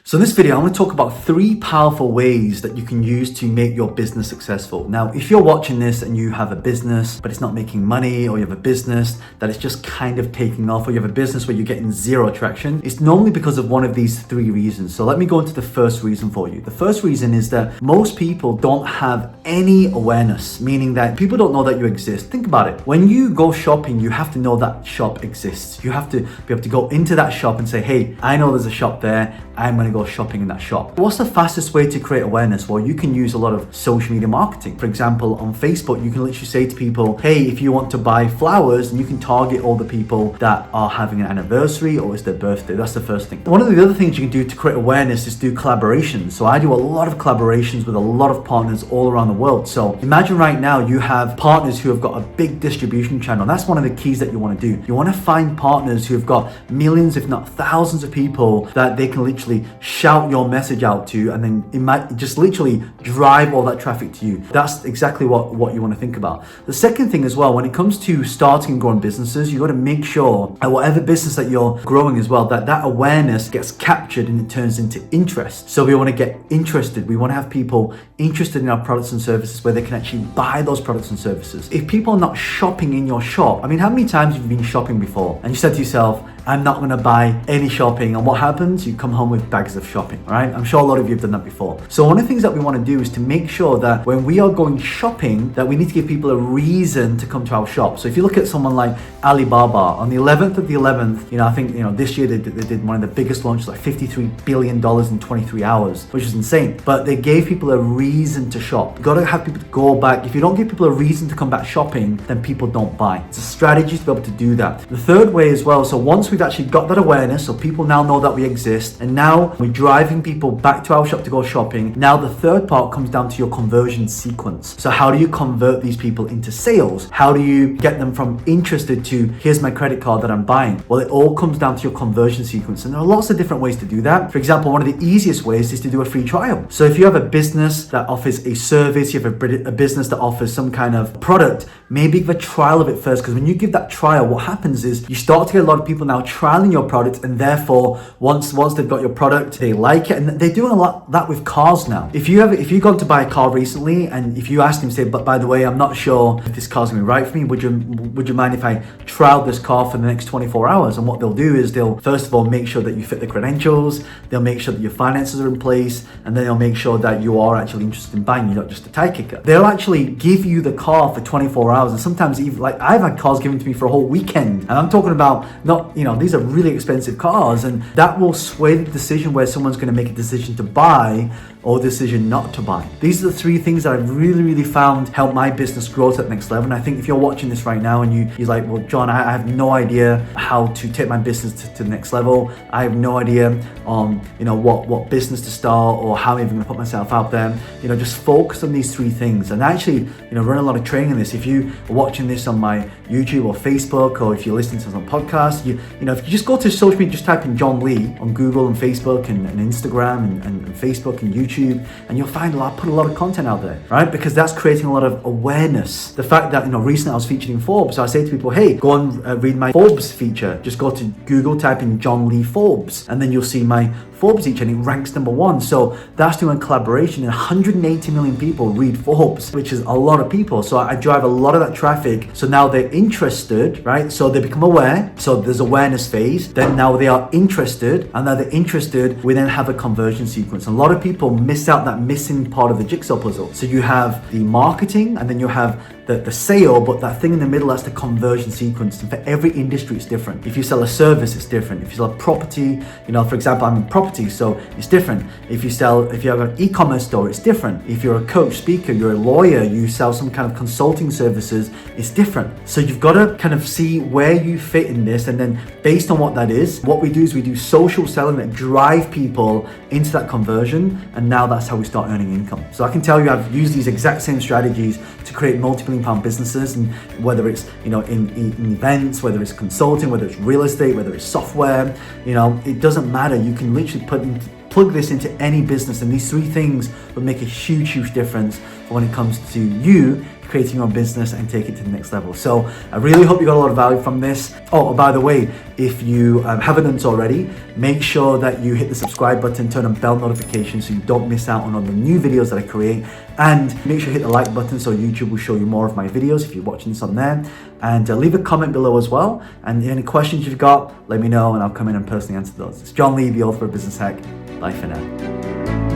So in this video, I'm going to talk about 3 powerful ways that you can use to make your business successful. Now, if you're watching this and you have a business, but it's not making money, or you have a business that is just kind of taking off, or you have a business where you're getting zero traction, it's normally because of one of these 3 reasons. So let me go into the first reason for you. The first reason is that most people don't have any awareness, meaning that people don't know that you exist. Think about it. When you go shopping, you have to know that shop exists. You have to be able to go into that shop and say, hey, I know there's a shop there. I'm going to go shopping in that shop. What's the fastest way to create awareness? Well, you can use a lot of social media marketing. For example, on Facebook, you can literally say to people, hey, if you want to buy flowers, and you can target all the people that are having an anniversary or it's their birthday. That's the first thing. One of the other things you can do to create awareness is do collaborations. So I do a lot of collaborations with a lot of partners all around the world. So imagine right now you have partners who have got a big distribution channel. That's one of the keys that you want to do. You want to find partners who have got millions, if not thousands of people that they can literally shout your message out to, and then it might just literally drive all that traffic to you. That's exactly what you want to think about. The second thing as well, when it comes to starting and growing businesses, you got to make sure that whatever business that you're growing as well, that awareness gets captured and it turns into interest. So we want to get interested. We want to have people interested in our products and services where they can actually buy those products and services. If people are not shopping in your shop, I mean, how many times have you been shopping before and you said to yourself, I'm not going to buy any shopping, and what happens? You come home with bags of shopping, right? I'm sure a lot of you have done that before. So one of the things that we want to do is to make sure that when we are going shopping, that we need to give people a reason to come to our shop. So if you look at someone like Alibaba, on the 11th of the 11th, I think, this year they did one of the biggest launches, like $53 billion in 23 hours, which is insane. But they gave people a reason to shop. You got to have people to go back. If you don't give people a reason to come back shopping, then people don't buy. It's a strategy to be able to do that. The third way as well, so once we've actually got that awareness, so people now know that we exist, and now we're driving people back to our shop to go shopping. Now the third part comes down to your conversion sequence. So how do you convert these people into sales? How do you get them from interested to here's my credit card that I'm buying? Well, it all comes down to your conversion sequence, and there are lots of different ways to do that. For example, one of the easiest ways is to do a free trial. So if you have a business that offers a service, you have a business that offers some kind of product, maybe give a trial of it first, because when you give that trial, what happens is you start to get a lot of people now trialing your product, and therefore once they've got your product, they like it. And they're doing a lot that with cars now. If you've gone to buy a car recently, and if you ask them, say, but by the way, I'm not sure if this car's gonna be right for me, would you mind if I trial this car for the next 24 hours? And what they'll do is they'll first of all make sure that you fit the credentials, they'll make sure that your finances are in place, and then they'll make sure that you are actually interested in buying, you're not just a tire kicker. They'll actually give you the car for 24 hours, and sometimes even, like, I've had cars given to me for a whole weekend, and I'm talking about not, these are really expensive cars, and that will sway the decision where someone's going to make a decision to buy or decision not to buy. These are the 3 things that I've really found help my business grow to that next level. And I think if you're watching this right now and you're like, well, John, I have no idea how to take my business to the next level. I have no idea on what business to start or how I'm even going to put myself out there. Just focus on these 3 things. And actually, run a lot of training on this. If you are watching this on my YouTube or Facebook, or if you're listening to this on podcast, if you just go to social media, just type in John Lee on Google and Facebook and Instagram and Facebook and YouTube, and you'll find I put a lot of content out there, right? Because that's creating a lot of awareness. The fact that, recently I was featured in Forbes, so I say to people, hey, go and read my Forbes feature. Just go to Google, type in John Lee Forbes, and then you'll see my Forbes feature, and it ranks number 1. So that's doing a collaboration, and 180 million people read Forbes, which is a lot of people. So I drive a lot of that traffic. So now they're interested, right? So they become aware. So there's awareness phase. Then now they are interested, and now they're interested, we then have a conversion sequence. A lot of people miss out that missing part of the jigsaw puzzle. So you have the marketing, and then you have the sale, but that thing in the middle, that's the conversion sequence. And for every industry, it's different. If you sell a service, it's different. If you sell a property, for example, I'm in property, so it's different. If you have an e-commerce store, it's different. If you're a coach, speaker, you're a lawyer, you sell some kind of consulting services, it's different. So you've got to kind of see where you fit in this, and then based on what that is, what we do is we do social selling that drive people into that conversion, and now that's how we start earning income. So I can tell you I've used these exact same strategies to create multi-million pound businesses, and whether it's in events, whether it's consulting, whether it's real estate, whether it's software, it doesn't matter. You can literally plug this into any business, and these 3 things will make a huge difference when it comes to you creating your own business and take it to the next level. So I really hope you got a lot of value from this. Oh, by the way, if you haven't done so already, make sure that you hit the subscribe button, turn on bell notifications so you don't miss out on all the new videos that I create, and make sure you hit the like button so YouTube will show you more of my videos if you're watching this on there. And leave a comment below as well, and any questions you've got, let me know and I'll come in and personally answer those. It's John Lee, the author of Business Hack. Bye for now.